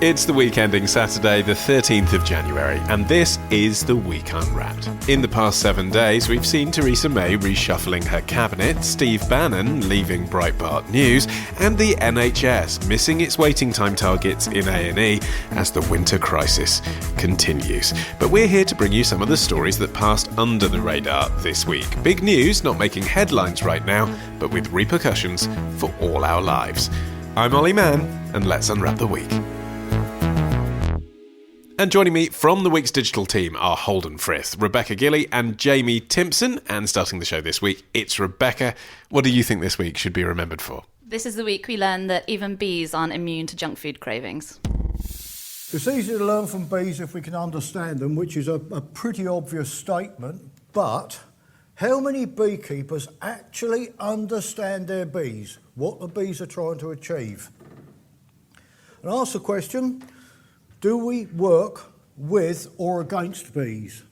It's the week ending Saturday, the 13th of January, and this is The Week Unwrapped. In the past 7 days, we've seen Theresa May reshuffling her cabinet, Steve Bannon leaving Breitbart News, and the NHS missing its waiting time targets in A&E as the winter crisis continues. But we're here to bring you some of the stories that passed under the radar this week. Big news, not making headlines right now, but with repercussions for all our lives. I'm Olly Mann, and let's unwrap the week. And joining me from the week's digital team are Holden Frith, Rebecca Gillie and Jamie Timson. And starting the show this week, it's Rebecca. What do you think this week should be remembered for? This is the week we learn that even bees aren't immune to junk food cravings. It's easy to learn from bees if we can understand them, which is a pretty obvious statement. But how many beekeepers actually understand their bees, what the bees are trying to achieve? And ask the question, do we work with or against bees?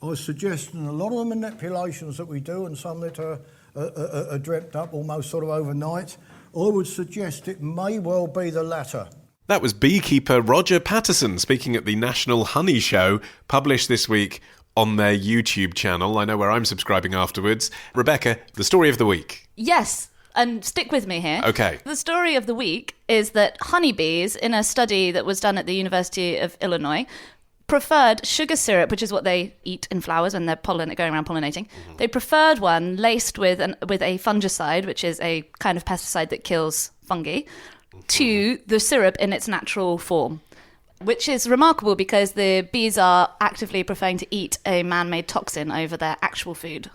I was suggesting a lot of the manipulations that we do, and some that are dreamt up almost sort of overnight, I would suggest it may well be the latter. That was beekeeper Roger Patterson speaking at the National Honey Show, published this week on their YouTube channel. I know where I'm subscribing afterwards. Rebecca, the story of the week. Yes. And stick with me here. Okay. The story of the week is that honeybees, in a study that was done at the University of Illinois, preferred sugar syrup, which is what they eat in flowers when they're going around pollinating. Mm-hmm. They preferred one laced with a fungicide, which is a kind of pesticide that kills fungi, to the syrup in its natural form, which is remarkable because the bees are actively preferring to eat a man-made toxin over their actual food.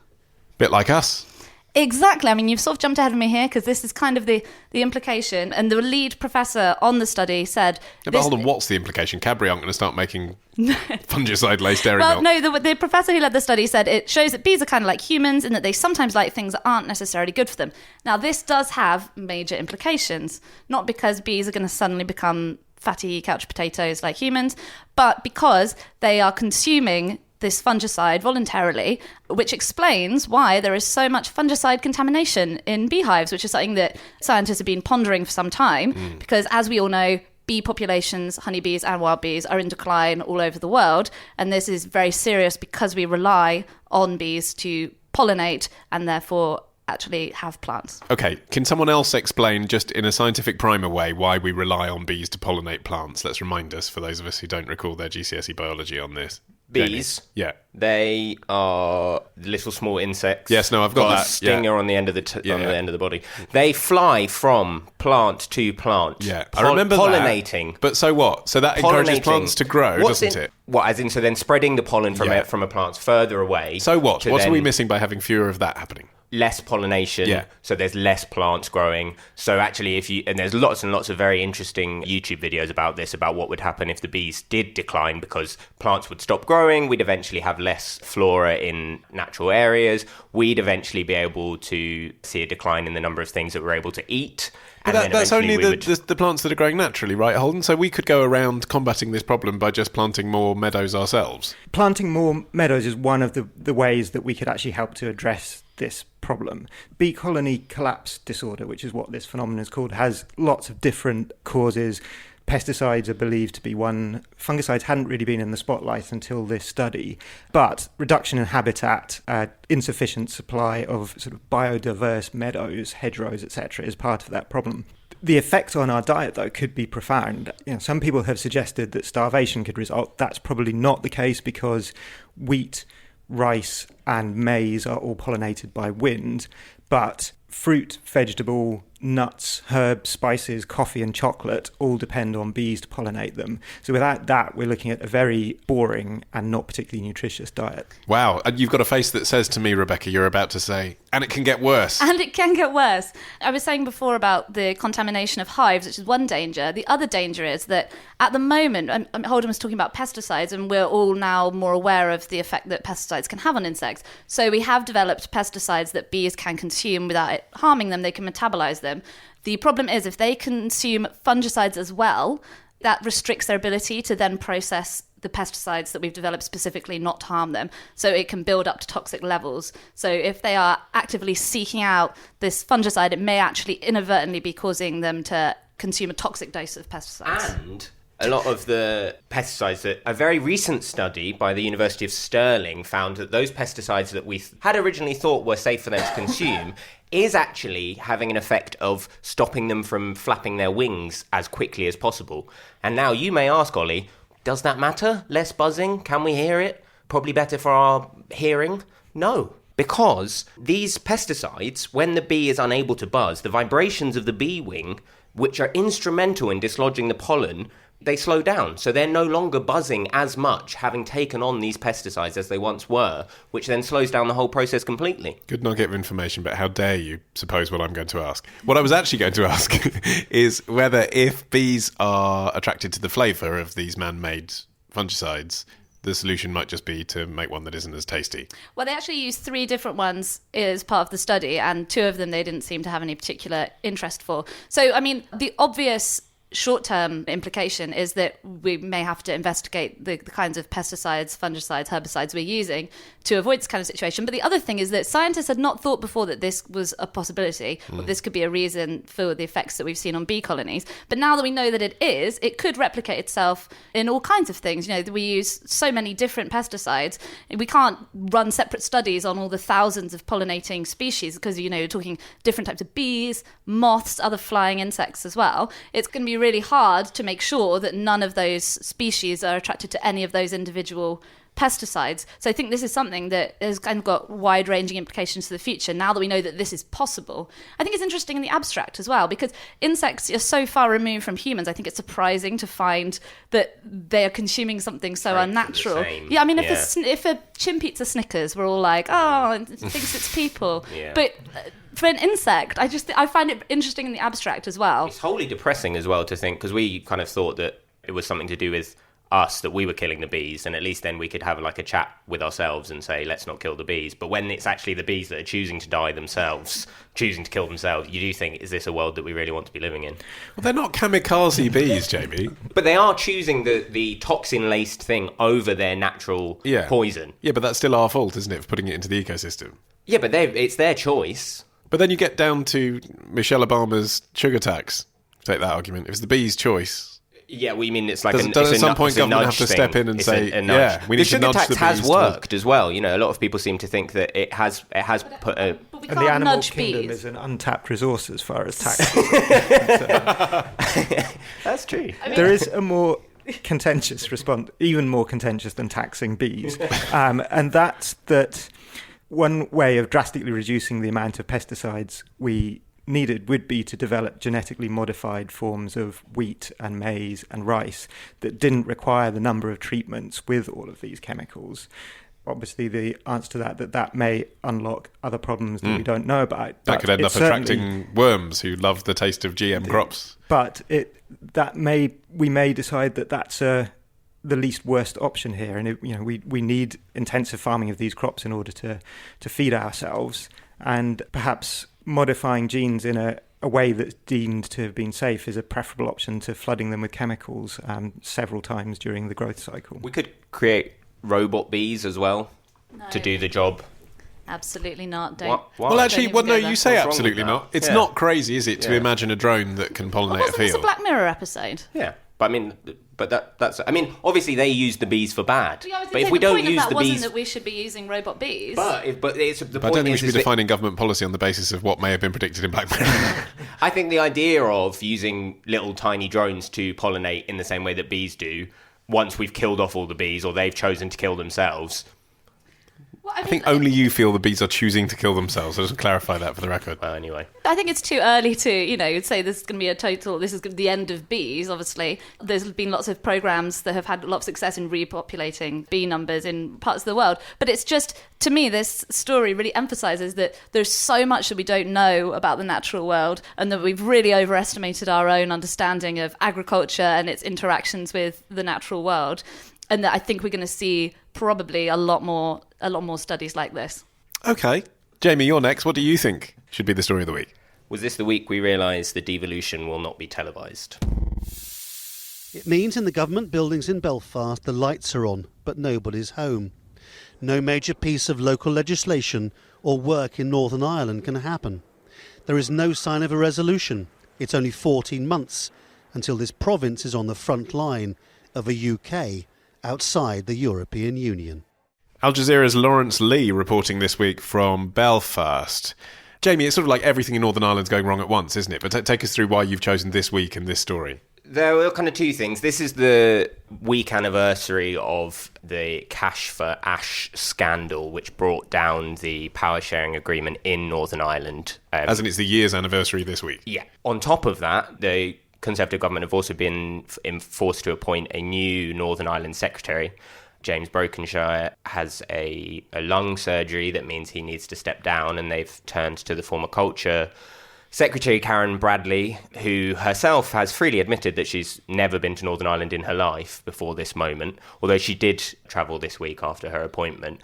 Bit like us. Exactly. I mean, you've sort of jumped ahead of me here because this is kind of the implication. And the lead professor on the study said... Yeah, but hold on, what's the implication? Cadbury aren't going to start making fungicide-laced dairy milk. Well, no, the professor who led the study said it shows that bees are kind of like humans in that they sometimes like things that aren't necessarily good for them. Now, this does have major implications. Not because bees are going to suddenly become fatty couch potatoes like humans, but because they are consuming this fungicide voluntarily, which explains why there is so much fungicide contamination in beehives, which is something that scientists have been pondering for some time, because as we all know, bee populations, honeybees and wild bees, are in decline all over the world, and this is very serious because we rely on bees to pollinate and therefore actually have plants. Okay, can someone else explain, just in a scientific primer way, why we rely on bees to pollinate plants? Let's remind us, for those of us who don't recall their GCSE biology on this. Bees, yeah, they are little small insects. Yes, no, I've got that. A stinger on the end of the end of the body. They fly from plant to plant. Yeah, I remember pollinating. That. But so what? So that encourages plants to grow, doesn't it? What, as in, so then spreading the pollen from a plant further away. So what? What are we missing by having fewer of that happening? Less pollination, so there's less plants growing. So actually, and there's lots and lots of very interesting YouTube videos about this, about what would happen if the bees did decline, because plants would stop growing, we'd eventually have less flora in natural areas, we'd eventually be able to see a decline in the number of things that we're able to eat. But that's only the plants that are growing naturally, right, Holden? So we could go around combating this problem by just planting more meadows ourselves. Planting more meadows is one of the ways that we could actually help to address this problem. Bee colony collapse disorder, which is what this phenomenon is called, has lots of different causes. Pesticides are believed to be one. Fungicides hadn't really been in the spotlight until this study, but reduction in habitat, insufficient supply of sort of biodiverse meadows, hedgerows, etc., is part of that problem. The effect on our diet, though, could be profound. Some people have suggested that starvation could result. That's probably not the case because wheat, rice and maize are all pollinated by wind, but fruit, vegetable, nuts, herbs, spices, coffee and chocolate all depend on bees to pollinate them. So without that, we're looking at a very boring and not particularly nutritious diet. Wow. And you've got a face that says to me, Rebecca, you're about to say, and it can get worse. And it can get worse. I was saying before about the contamination of hives, which is one danger. The other danger is that at the moment, Holden was talking about pesticides, and we're all now more aware of the effect that pesticides can have on insects. So we have developed pesticides that bees can consume without it harming them. They can metabolize them. The problem is if they consume fungicides as well, that restricts their ability to then process the pesticides that we've developed specifically not to harm them. So it can build up to toxic levels. So if they are actively seeking out this fungicide, it may actually inadvertently be causing them to consume a toxic dose of pesticides. And a lot of the pesticides that a very recent study by the University of Stirling found that those pesticides that we had originally thought were safe for them to consume is actually having an effect of stopping them from flapping their wings as quickly as possible. And now you may ask, Ollie, does that matter? Less buzzing? Can we hear it? Probably better for our hearing? No. Because these pesticides, when the bee is unable to buzz, the vibrations of the bee wing, which are instrumental in dislodging the pollen, they slow down. So they're no longer buzzing as much, having taken on these pesticides as they once were, which then slows down the whole process completely. Good nugget of information, but how dare you suppose what I'm going to ask? What I was actually going to ask is whether if bees are attracted to the flavour of these man-made fungicides, the solution might just be to make one that isn't as tasty. Well, they actually used 3 different ones as part of the study, and 2 of them they didn't seem to have any particular interest for. So, I mean, the obvious short-term implication is that we may have to investigate the kinds of pesticides, fungicides, herbicides we're using to avoid this kind of situation. But the other thing is that scientists had not thought before that this was a possibility, or this could be a reason for the effects that we've seen on bee colonies. But now that we know that it is, it could replicate itself in all kinds of things. You know, we use so many different pesticides. We can't run separate studies on all the thousands of pollinating species because, you know, you're talking different types of bees, moths, other flying insects as well. It's going to be really hard to make sure that none of those species are attracted to any of those individual pesticides. So I think this is something that has kind of got wide-ranging implications for the future now that we know that this is possible. I think it's interesting in the abstract as well because insects are so far removed from humans. I think it's surprising to find that they are consuming something so unnatural. Yeah, I mean, if a chimp eats a Snickers, we're all like, oh, it thinks it's people. But for an insect, I find it interesting in the abstract as well. It's wholly depressing as well to think, because we kind of thought that it was something to do with us, that we were killing the bees, and at least then we could have like a chat with ourselves and say, let's not kill the bees. But when it's actually the bees that are choosing to die themselves, choosing to kill themselves, you do think, is this a world that we really want to be living in? Well, they're not kamikaze bees, Jamie. But they are choosing the toxin-laced thing over their natural poison. Yeah, but that's still our fault, isn't it, for putting it into the ecosystem? Yeah, but it's their choice. But then you get down to Michelle Obama's sugar tax. Take that argument. If it's the bee's choice... Yeah, we mean it's like at some point government have to step in and say, we need to nudge the bees. The sugar tax has worked as well. You know, a lot of people seem to think that it has put a... But we and can't the animal nudge kingdom bees. is an untapped resource as far as tax. That's true. I mean, There is a more contentious response, even more contentious than taxing bees, and that's that one way of drastically reducing the amount of pesticides we needed would be to develop genetically modified forms of wheat and maize and rice that didn't require the number of treatments with all of these chemicals. Obviously, the answer to that may unlock other problems that we don't know about. That could end up attracting worms who love the taste of GM crops. But we may decide that that's the least worst option here, and we need intensive farming of these crops in order to feed ourselves, and perhaps modifying genes in a way that's deemed to have been safe is a preferable option to flooding them with chemicals several times during the growth cycle. We could create robot bees as well to do the job. Absolutely not. Don't. What? Well, actually, you say What's wrong absolutely with not. that? It's not crazy, is it, to imagine a drone that can pollinate a Wasn't this a field? Black Mirror episode? Yeah. But I mean, that's. I mean, obviously they use the bees for bad. Yeah, I was but gonna if say we the don't point of use that the wasn't bees, that we should be using robot bees. but I don't think we should be defining government policy on the basis of what may have been predicted in Black Mirror. I think the idea of using little tiny drones to pollinate in the same way that bees do, once we've killed off all the bees or they've chosen to kill themselves. Well, I think only you feel the bees are choosing to kill themselves. I'll just clarify that for the record. Well, anyway. I think it's too early to, say this is going to be this is the end of bees, obviously. There's been lots of programs that have had a lot of success in repopulating bee numbers in parts of the world. But it's just, to me, this story really emphasises that there's so much that we don't know about the natural world and that we've really overestimated our own understanding of agriculture and its interactions with the natural world. And that I think we're going to see probably a lot more studies like this. Okay. Jamie, you're next. What do you think should be the story of the week? Was this the week we realised the devolution will not be televised? It means in the government buildings in Belfast the lights are on, but nobody's home. No major piece of local legislation or work in Northern Ireland can happen. There is no sign of a resolution. It's only 14 months until this province is on the front line of a UK outside the European Union. Al Jazeera's Lawrence Lee reporting this week from Belfast. Jamie, it's sort of like everything in Northern Ireland's going wrong at once, isn't it? But take us through why you've chosen this week and this story. There were kind of two things. This is the week anniversary of the Cash for Ash scandal, which brought down the power sharing agreement in Northern Ireland. As in it's the year's anniversary this week. Yeah. On top of that, the Conservative government have also been forced to appoint a new Northern Ireland secretary. James Brokenshire has a lung surgery that means he needs to step down, and they've turned to the former culture Secretary Karen Bradley, who herself has freely admitted that she's never been to Northern Ireland in her life before this moment, although she did travel this week after her appointment.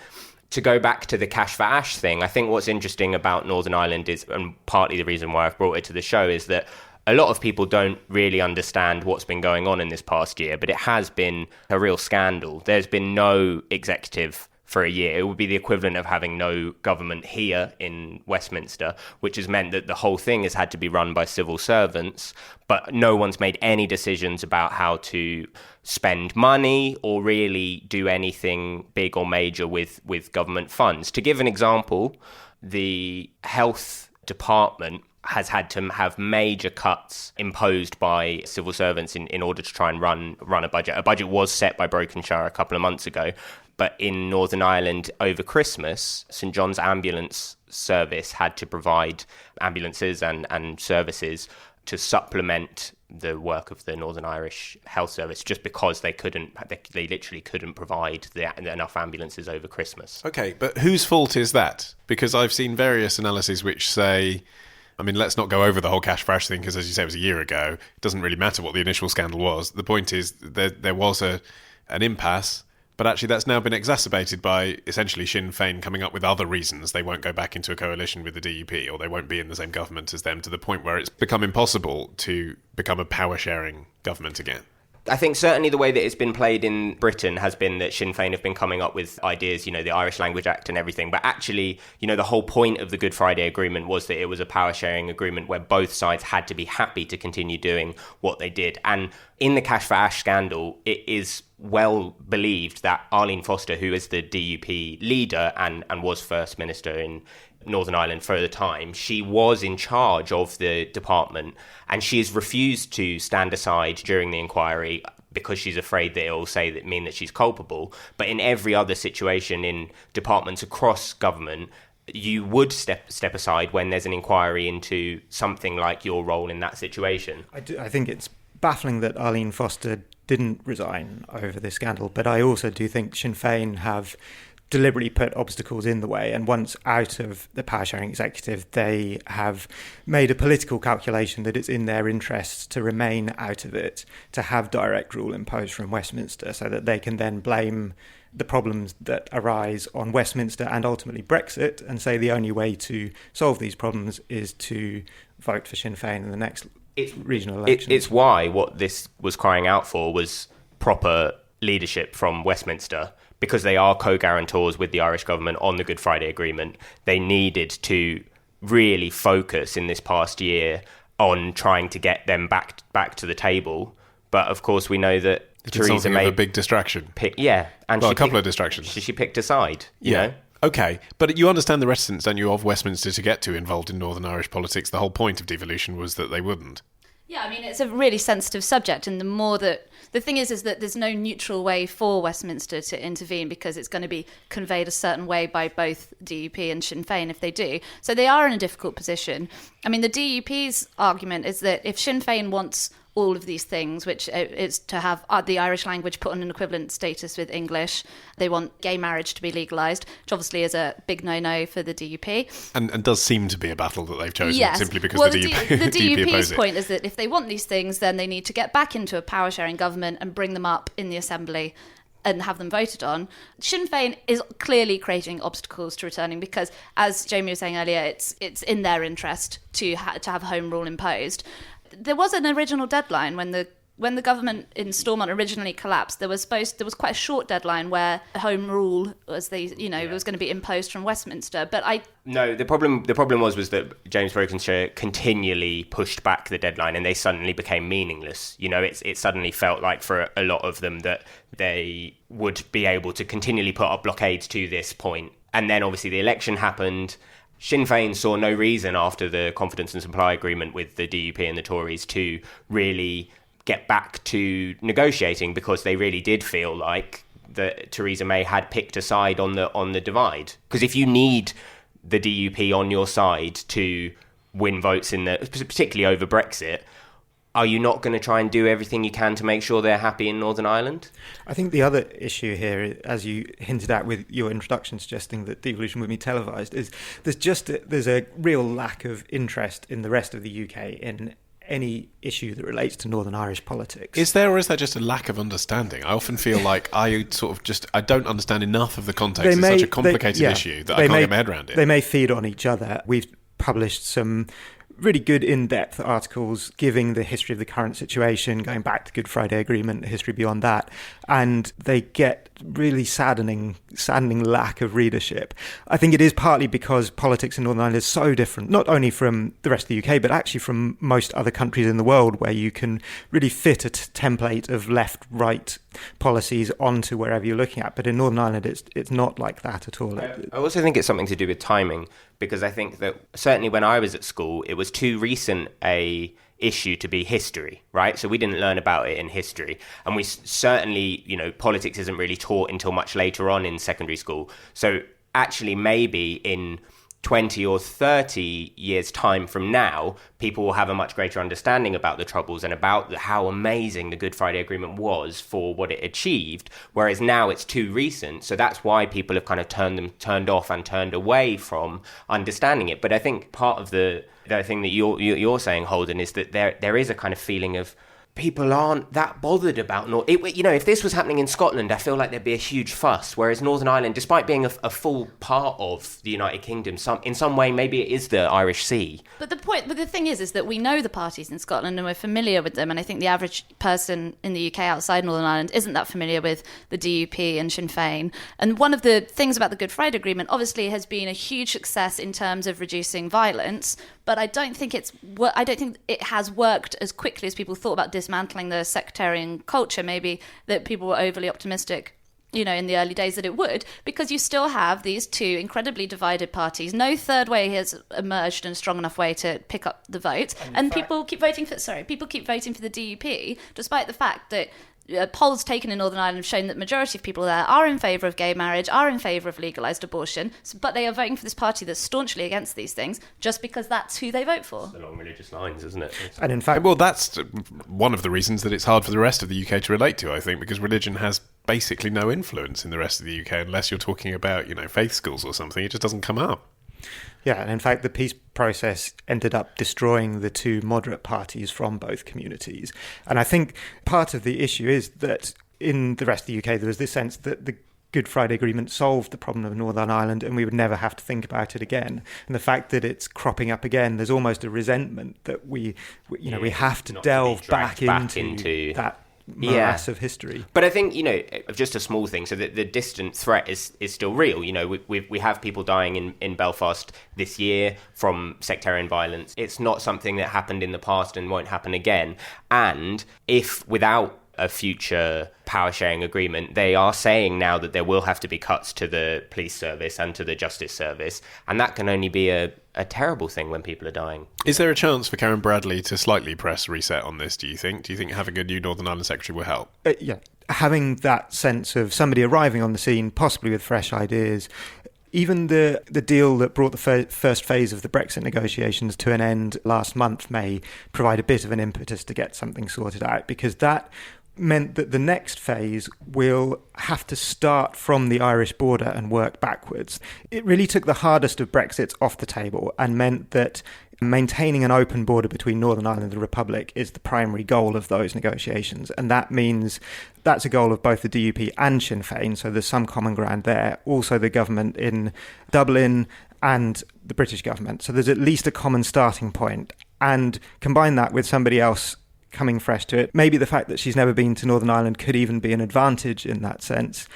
To go back to the Cash for Ash thing, I think what's interesting about Northern Ireland is, and partly the reason why I've brought it to the show, is that a lot of people don't really understand what's been going on in this past year, but it has been a real scandal. There's been no executive for a year. It would be the equivalent of having no government here in Westminster, which has meant that the whole thing has had to be run by civil servants, but no one's made any decisions about how to spend money or really do anything big or major with government funds. To give an example, the health department has had to have major cuts imposed by civil servants in order to try and run a budget. A budget was set by Brokenshire a couple of months ago, but in Northern Ireland over Christmas, St John's Ambulance Service had to provide ambulances and services to supplement the work of the Northern Irish Health Service, just because they literally couldn't provide enough ambulances over Christmas. Okay, but whose fault is that? Because I've seen various analyses which say, I mean, let's not go over the whole Cash for Ash thing, because as you say, it was a year ago. It doesn't really matter what the initial scandal was. The point is there was an impasse, but actually that's now been exacerbated by essentially Sinn Féin coming up with other reasons they won't go back into a coalition with the DUP, or they won't be in the same government as them, to the point where it's become impossible to become a power-sharing government again. I think certainly the way that it's been played in Britain has been that Sinn Féin have been coming up with ideas, the Irish Language Act and everything. But actually, the whole point of the Good Friday Agreement was that it was a power-sharing agreement where both sides had to be happy to continue doing what they did. And in the Cash for Ash scandal, it is well believed that Arlene Foster, who is the DUP leader and was First Minister in Northern Ireland for the time, she was in charge of the department, and she has refused to stand aside during the inquiry because she's afraid that it will mean that she's culpable. But in every other situation in departments across government, you would step aside when there's an inquiry into something like your role in that situation. I think it's baffling that Arlene Foster didn't resign over this scandal, but I also do think Sinn Féin have deliberately put obstacles in the way, and once out of the power sharing executive, they have made a political calculation that it's in their interests to remain out of it, to have direct rule imposed from Westminster, so that they can then blame the problems that arise on Westminster and ultimately Brexit, and say the only way to solve these problems is to vote for Sinn Féin in the next regional elections. It's why what this was crying out for was proper leadership from Westminster, because they are co-guarantors with the Irish government on the Good Friday Agreement. They needed to really focus in this past year on trying to get them back to the table. But of course, we know that Theresa May, a big distraction. And a couple of distractions. She picked a side. You know. Okay, but you understand the reticence, don't you, of Westminster to get too involved in Northern Irish politics? The whole point of devolution was that they wouldn't. Yeah, I mean, it's a really sensitive subject, and the thing is that there's no neutral way for Westminster to intervene, because it's going to be conveyed a certain way by both DUP and Sinn Féin if they do. So they are in a difficult position. I mean, the DUP's argument is that if Sinn Féin wants all of these things, which is to have the Irish language put on an equivalent status with English. They want gay marriage to be legalised, which obviously is a big no-no for the DUP. And does seem to be a battle that they've chosen, simply because the DUP's oppose it. point is that if they want these things, then they need to get back into a power-sharing government and bring them up in the Assembly and have them voted on. Sinn Féin is clearly creating obstacles to returning because, as Jamie was saying earlier, it's in their interest to have home rule imposed. There was an original deadline when the when the government in Stormont originally collapsed, there was quite a short deadline where Home Rule was was going to be imposed from Westminster. But the problem was that James Brokenshire continually pushed back the deadline, and they suddenly became meaningless. It suddenly felt like for a lot of them that they would be able to continually put up blockades to this point. And then obviously the election happened. Sinn Féin saw no reason after the confidence and supply agreement with the DUP and the Tories to really get back to negotiating, because they really did feel like that Theresa May had picked a side on the divide. Because if you need the DUP on your side to win votes particularly over Brexit, are you not going to try and do everything you can to make sure they're happy in Northern Ireland? I think the other issue here, as you hinted at with your introduction suggesting that devolution would be televised, is there's a real lack of interest in the rest of the UK in any issue that relates to Northern Irish politics. Is there, or is there just a lack of understanding? I often feel like I don't understand enough of the context. It's such a complicated issue that I can't get my head around it. They may feed on each other. We've published some really good in-depth articles giving the history of the current situation, going back to Good Friday Agreement, the history beyond that, and they get really saddening lack of readership. I think it is partly because politics in Northern Ireland is so different, not only from the rest of the UK, but actually from most other countries in the world, where you can really fit a template of left-right policies onto wherever you're looking at. But in Northern Ireland, it's not like that at all. I also think it's something to do with timing, because I think that certainly when I was at school, it was too recent a issue to be history, right? So we didn't learn about it in history. And we certainly, politics isn't really taught until much later on in secondary school. So actually maybe in 20 or 30 years' time from now, people will have a much greater understanding about the Troubles and about how amazing the Good Friday Agreement was for what it achieved, whereas now it's too recent. So that's why people have kind of turned off and turned away from understanding it. But I think part of the thing that you're saying, Holden, is that there is a kind of feeling of people aren't that bothered about if this was happening in Scotland, I feel like there'd be a huge fuss. Whereas Northern Ireland, despite being a full part of the United Kingdom, in some way maybe it is the Irish Sea. But the thing is that we know the parties in Scotland and we're familiar with them. And I think the average person in the UK outside Northern Ireland isn't that familiar with the DUP and Sinn Féin. And one of the things about the Good Friday Agreement obviously has been a huge success in terms of reducing violence. But I don't think it has worked as quickly as people thought about dismantling the sectarian culture. Maybe that people were overly optimistic, in the early days that it would, because you still have these two incredibly divided parties. No third way has emerged in a strong enough way to pick up the vote, and people keep voting for the DUP, despite the fact that polls taken in Northern Ireland have shown that the majority of people there are in favour of gay marriage, are in favour of legalised abortion, but they are voting for this party that's staunchly against these things just because that's who they vote for. It's along religious lines, isn't it? And in fact, well, that's one of the reasons that it's hard for the rest of the UK to relate to, I think, because religion has basically no influence in the rest of the UK unless you're talking about, faith schools or something. It just doesn't come up. Yeah, and in fact, the peace process ended up destroying the two moderate parties from both communities. And I think part of the issue is that in the rest of the UK, there was this sense that the Good Friday Agreement solved the problem of Northern Ireland and we would never have to think about it again. And the fact that it's cropping up again, there's almost a resentment that we have to delve back into that morass of history. But I think, just a small thing, so that the distant threat is still real. We have people dying in Belfast this year from sectarian violence. It's not something that happened in the past and won't happen again. And if without a future power sharing agreement, they are saying now that there will have to be cuts to the police service and to the justice service, and that can only be a terrible thing when people are dying. Is there a chance for Karen Bradley to slightly press reset on this, do you think? Do you think having a new Northern Ireland secretary will help? Yeah, having that sense of somebody arriving on the scene, possibly with fresh ideas. Even the deal that brought the first phase of the Brexit negotiations to an end last month may provide a bit of an impetus to get something sorted out, because that meant that the next phase will have to start from the Irish border and work backwards. It really took the hardest of Brexits off the table and meant that maintaining an open border between Northern Ireland and the Republic is the primary goal of those negotiations. And that means that's a goal of both the DUP and Sinn Féin, so there's some common ground there. Also the government in Dublin and the British government. So there's at least a common starting point. And combine that with somebody else coming fresh to it. Maybe the fact that she's never been to Northern Ireland could even be an advantage in that sense.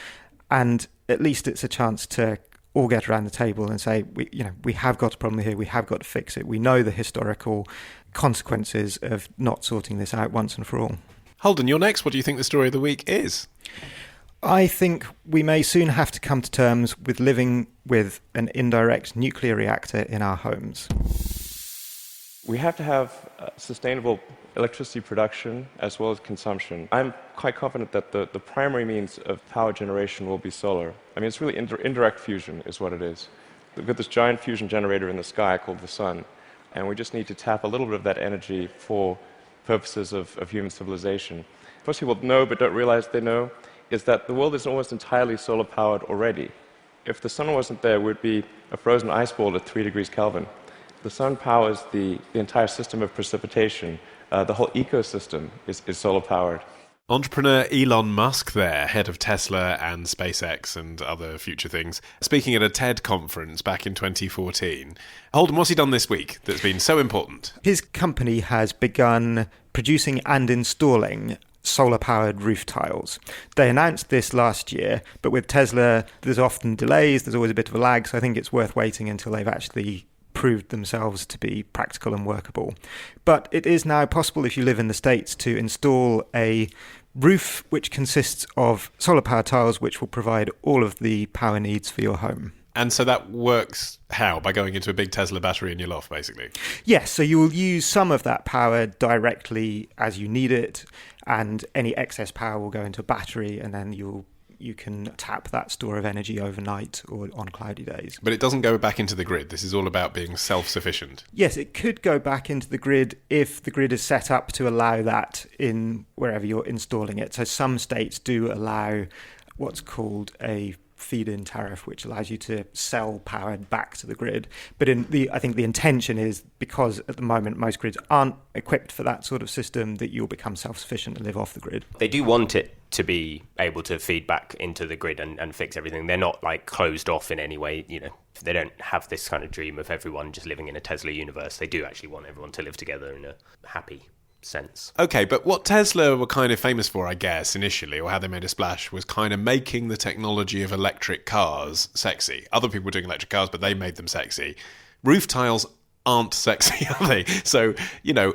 And at least it's a chance to all get around the table and say, we have got a problem here, we have got to fix it. We know the historical consequences of not sorting this out once and for all. Holden, you're next. What do you think the story of the week is? I think we may soon have to come to terms with living with an indirect nuclear reactor in our homes. We have to have sustainable electricity production as well as consumption. I'm quite confident that the primary means of power generation will be solar. I mean, it's really indirect fusion is what it is. We've got this giant fusion generator in the sky called the sun, and we just need to tap a little bit of that energy for purposes of human civilization. Most people know but don't realize they know is that the world is almost entirely solar-powered already. If the sun wasn't there, we'd be a frozen ice ball at 3 degrees Kelvin. The sun powers the entire system of precipitation. The whole ecosystem is solar-powered. Entrepreneur Elon Musk there, head of Tesla and SpaceX and other future things, speaking at a TED conference back in 2014. Holden, what's he done this week that's been so important? His company has begun producing and installing solar-powered roof tiles. They announced this last year, but with Tesla, there's often delays, there's always a bit of a lag, so I think it's worth waiting until they've actually proved themselves to be practical and workable. But it is now possible, if you live in the States, to install a roof which consists of solar-powered tiles which will provide all of the power needs for your home. And so that works how? By going into a big Tesla battery in your loft, basically? Yes, so you will use some of that power directly as you need it, and any excess power will go into a battery, and then you can tap that store of energy overnight or on cloudy days. But it doesn't go back into the grid. This is all about being self-sufficient. Yes, it could go back into the grid if the grid is set up to allow that in wherever you're installing it. So some states do allow what's called a feed-in tariff, which allows you to sell power back to the grid. But I think the intention is, because at the moment most grids aren't equipped for that sort of system, that you'll become self-sufficient and live off the grid. They do want it to be able to feed back into the grid and fix everything. They're not like closed off in any way. They don't have this kind of dream of everyone just living in a Tesla universe. They do actually want everyone to live together in a happy sense. Okay, but what Tesla were kind of famous for, I guess, initially, or how they made a splash, was kind of making the technology of electric cars sexy. Other people were doing electric cars, but they made them sexy. Roof tiles aren't sexy, are they? So,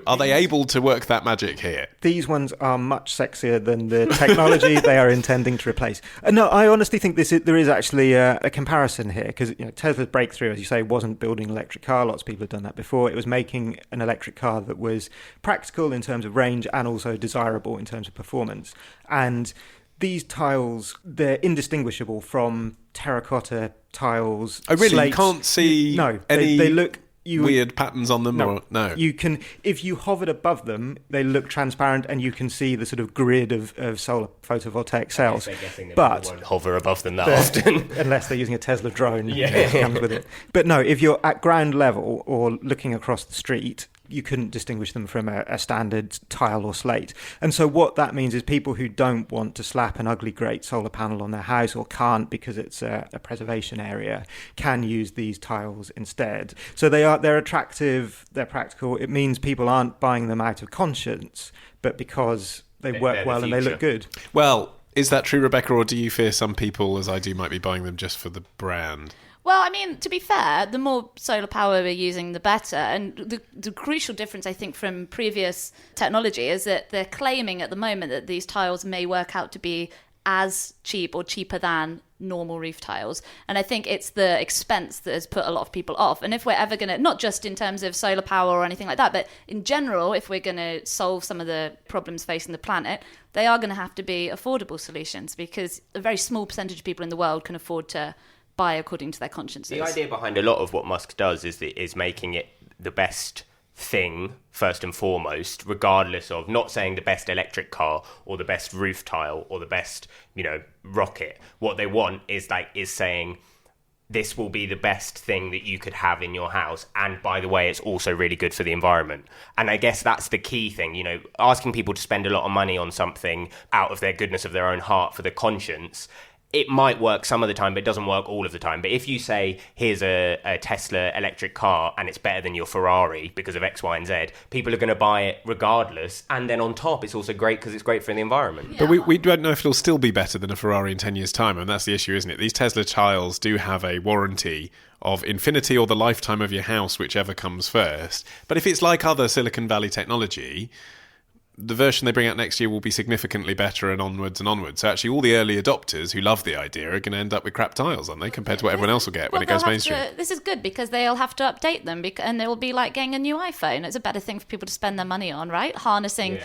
are they able to work that magic here? These ones are much sexier than the technology they are intending to replace. No, I honestly think there is actually a comparison here, because Tesla's breakthrough, as you say, wasn't building an electric car. Lots of people have done that before. It was making an electric car that was practical in terms of range and also desirable in terms of performance. And these tiles, they're indistinguishable from terracotta tiles. Oh, really? Slate. You can't see they look weird patterns on them? No. You can, if you hovered above them, they look transparent and you can see the sort of grid of solar photovoltaic cells. But won't hover above them that often. Unless they're using a Tesla drone that comes with it. But no, if you're at ground level or looking across the street, you couldn't distinguish them from a standard tile or slate. And so what that means is people who don't want to slap an ugly great solar panel on their house, or can't because it's a preservation area, can use these tiles instead. So they're attractive, they're practical. It means people aren't buying them out of conscience, but because they work well and they look good. Well, is that true, Rebecca, or do you fear some people, as I do, might be buying them just for the brand? Well, I mean, to be fair, the more solar power we're using, the better. And the crucial difference, I think, from previous technology is that they're claiming at the moment that these tiles may work out to be as cheap or cheaper than normal roof tiles. And I think it's the expense that has put a lot of people off. And if we're ever going to, not just in terms of solar power or anything like that, but in general, if we're going to solve some of the problems facing the planet, they are going to have to be affordable solutions, because a very small percentage of people in the world can afford to buy according to their consciences. The idea behind a lot of what Musk does is making it the best thing first and foremost, regardless of, not saying the best electric car or the best roof tile or the best, rocket. What they want is saying this will be the best thing that you could have in your house, and by the way, it's also really good for the environment. And I guess that's the key thing, asking people to spend a lot of money on something out of their goodness of their own heart for the conscience. it might work some of the time, but it doesn't work all of the time. But if you say, here's a Tesla electric car and it's better than your Ferrari because of X, Y, and Z, people are going to buy it regardless. And then on top, it's also great because it's great for the environment. Yeah. But we don't know if it'll still be better than a Ferrari in 10 years' time. And that's the issue, isn't it? These Tesla tiles do have a warranty of infinity or the lifetime of your house, whichever comes first. But if it's like other Silicon Valley technology, the version they bring out next year will be significantly better and onwards and onwards. So actually all the early adopters who love the idea are going to end up with crap tiles, aren't they, compared to what everyone else will get when it goes mainstream. This is good because they'll have to update them and it will be like getting a new iPhone. It's a better thing for people to spend their money on, right? Harnessing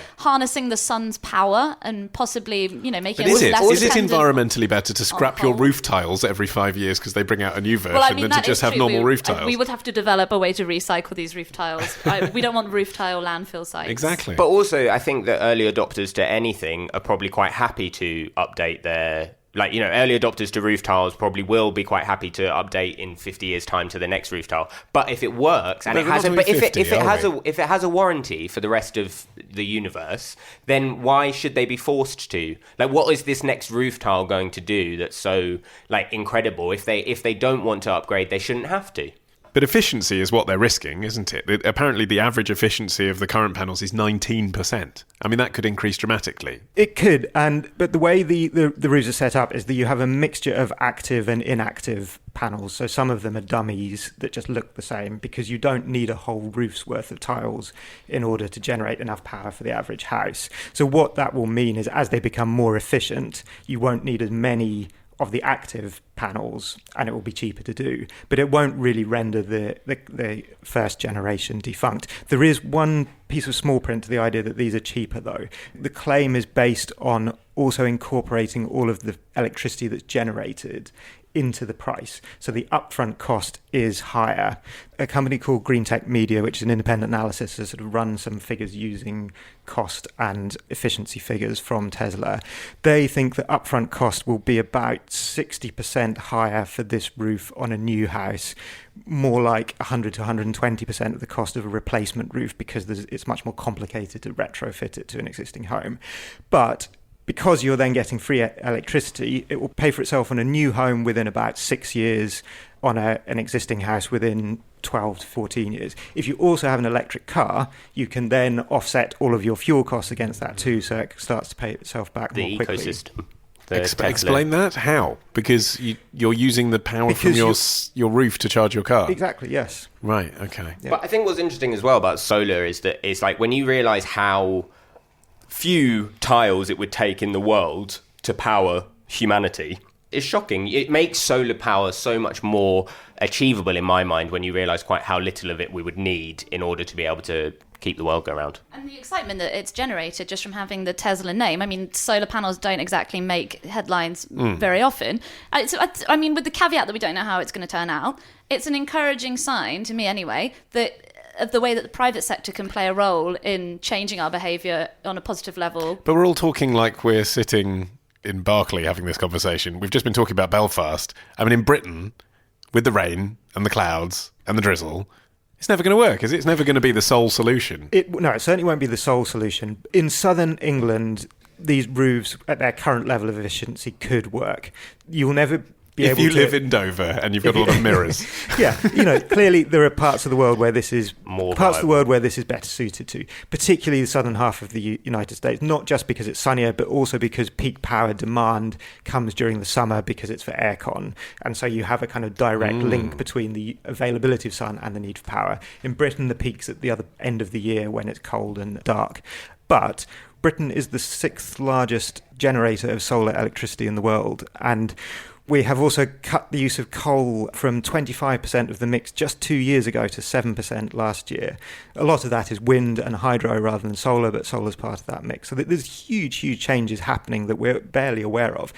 the sun's power and possibly, making it less dependent. Is it environmentally better to scrap your roof tiles every 5 years because they bring out a new version than to just have normal roof tiles? We would have to develop a way to recycle these roof tiles. We don't want roof tile landfill sites. Exactly. But also, I think that early adopters to anything are probably quite happy to update their... early adopters to roof tiles probably will be quite happy to update in 50 years' time to the next roof tile. But if it works and if it has a warranty for the rest of the universe, then why should they be forced to? What is this next roof tile going to do that's so incredible? If they don't want to upgrade, they shouldn't have to. But efficiency is what they're risking, isn't it? Apparently the average efficiency of the current panels is 19%. I mean, that could increase dramatically. It could, but the way the roofs are set up is that you have a mixture of active and inactive panels. So some of them are dummies that just look the same because you don't need a whole roof's worth of tiles in order to generate enough power for the average house. So what that will mean is as they become more efficient, you won't need as many of the active panels and it will be cheaper to do, but it won't really render the first generation defunct. There is one piece of small print to the idea that these are cheaper though. The claim is based on also incorporating all of the electricity that's generated into the price. So the upfront cost is higher. A company called Green Tech Media, which is an independent analysis, has sort of run some figures using cost and efficiency figures from Tesla. They think the upfront cost will be about 60% higher for this roof on a new house, more like 100 to 120% of the cost of a replacement roof because it's much more complicated to retrofit it to an existing home. But because you're then getting free electricity, it will pay for itself on a new home within about 6 years, on an existing house within 12 to 14 years. If you also have an electric car, you can then offset all of your fuel costs against that too, so it starts to pay itself back more quickly. The ecosystem. Explain that? How? Because you're using the power from your roof to charge your car? Exactly, yes. Right, okay. Yeah. But I think what's interesting as well about solar is that it's like when you realise how few tiles it would take in the world to power humanity, it's shocking. It makes solar power so much more achievable in my mind when you realise quite how little of it we would need in order to be able to keep the world go round. And the excitement that it's generated just from having the Tesla name. I mean, solar panels don't exactly make headlines very often. I mean, with the caveat that we don't know how it's going to turn out, it's an encouraging sign, to me anyway, that of the way that the private sector can play a role in changing our behaviour on a positive level. But we're all talking like we're sitting in Berkeley having this conversation. We've just been talking about Belfast. I mean, in Britain, with the rain and the clouds and the drizzle, it's never going to work, is it? It's never going to be the sole solution. No, it certainly won't be the sole solution. In southern England, these roofs at their current level of efficiency could work. You'll never if you live in Dover and you've got a lot of mirrors. Yeah, clearly there are parts of the world where this is better suited to, particularly the southern half of the United States, not just because it's sunnier, but also because peak power demand comes during the summer because it's for aircon. And so you have a kind of direct link between the availability of sun and the need for power. In Britain, the peak's at the other end of the year when it's cold and dark. But Britain is the 6th largest generator of solar electricity in the world, and we have also cut the use of coal from 25% of the mix just 2 years ago to 7% last year. A lot of that is wind and hydro rather than solar, but solar's part of that mix. So there's huge changes happening that we're barely aware of.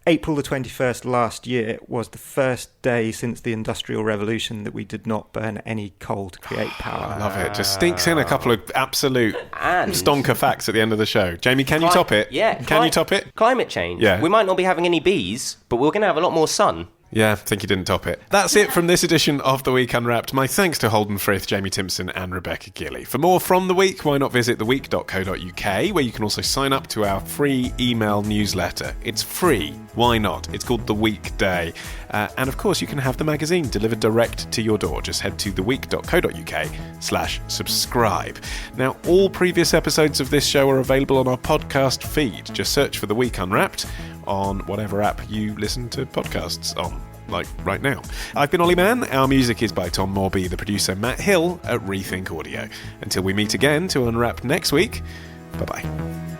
April the 21st last year was the first day since the Industrial Revolution that we did not burn any coal to create power. I love it. Just stinks in a couple of absolute stonker facts at the end of the show. Jamie, can you top it? Yeah. Can you top it? Climate change. Yeah. We might not be having any bees, but we're going to have a lot more sun. Yeah, I think you didn't top it. That's it from this edition of The Week Unwrapped. My thanks to Holden Frith, Jamie Timson and Rebecca Gillie. For more from The Week, why not visit theweek.co.uk, where you can also sign up to our free email newsletter. It's free. Why not? It's called The Weekday. And of course, you can have the magazine delivered direct to your door. Just head to theweek.co.uk/subscribe. Now, all previous episodes of this show are available on our podcast feed. Just search for The Week Unwrapped on whatever app you listen to podcasts on, like right now. I've been Olly Mann. Our music is by Tom Morby, the producer Matt Hill at Rethink Audio. Until we meet again to unwrap next week, bye-bye.